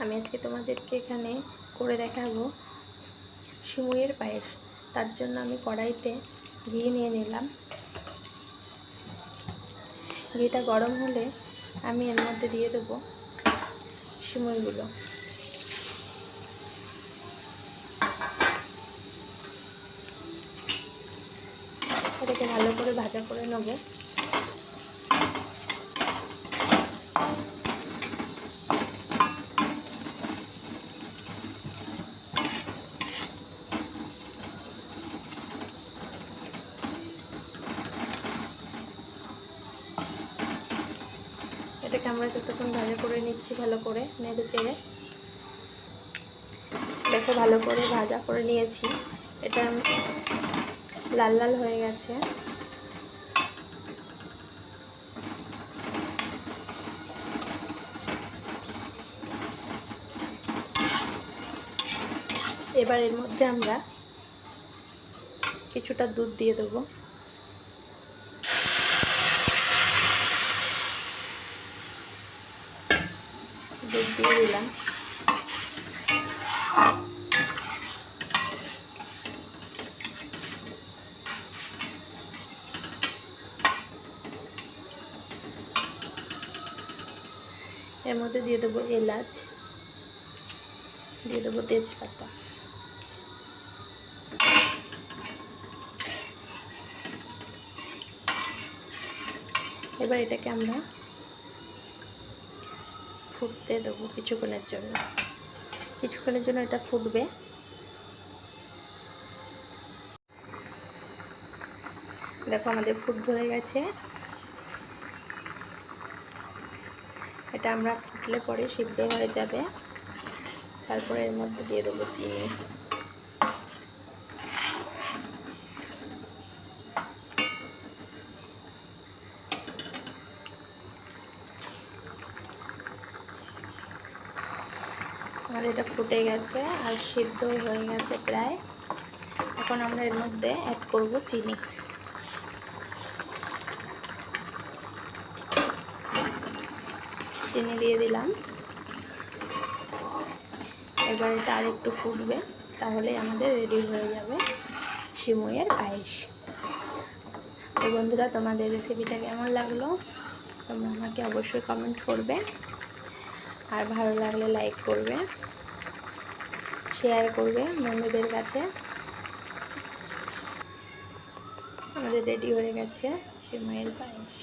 আমি আজকে তোমাদেরকে এখানে করে দেখাবো সিমুইয়ের পায়েস। তার জন্য আমি কড়াইতে ঘি নিয়ে নিলাম। ঘিটা গরম হলে আমি এর মধ্যে দিয়ে দেবো সিমুইগুলো। এটাকে ভালো করে ভাজা করে নেব। এটাকে আমরা যতক্ষণ ভাজা করে নিচ্ছি, ভালো করে নেড়ে চেড়ে, দেখো ভালো করে ভাজা করে নিয়েছি। এটা লাল লাল হয়ে গেছে। এবার এর মধ্যে আমরা কিছুটা দুধ দিয়ে দেবো। দুধ দিয়ে দিলাম। এর মধ্যে দিয়ে দেবো এলাচ, দিয়ে দেবো তেজপাতা। এবার এটাকে আমরা ফুটতে দেবো কিছুক্ষণের জন্য। এটা ফুটবে। দেখো আমাদের ফুট ধরে গেছে। এটা আমরা ফুটলে পরে সিদ্ধ হয়ে যাবে। তারপরে এর মধ্যে দিয়ে দেবো চিনি। আমাদের এটা ফুটে গেছে আর সিদ্ধ হয়ে গেছে প্রায়। এখন আমরা এর মধ্যে অ্যাড করব চিনি। চিনি দিয়ে দিলাম। এবার এটা আর একটু ফুটবে, তাহলে আমাদের রেডি হয়ে যাবে সিমুইয়ের পায়েস। তো বন্ধুরা, তোমাদের রেসিপিটা কেমন লাগলো তোমরা আমাকে অবশ্যই কমেন্ট করবে, আর ভালো লাগলে লাইক করবে, শেয়ার করবে বন্ধুদের কাছে। আমাদের রেডি হয়ে গেছে সিমুইয়ের পায়েস।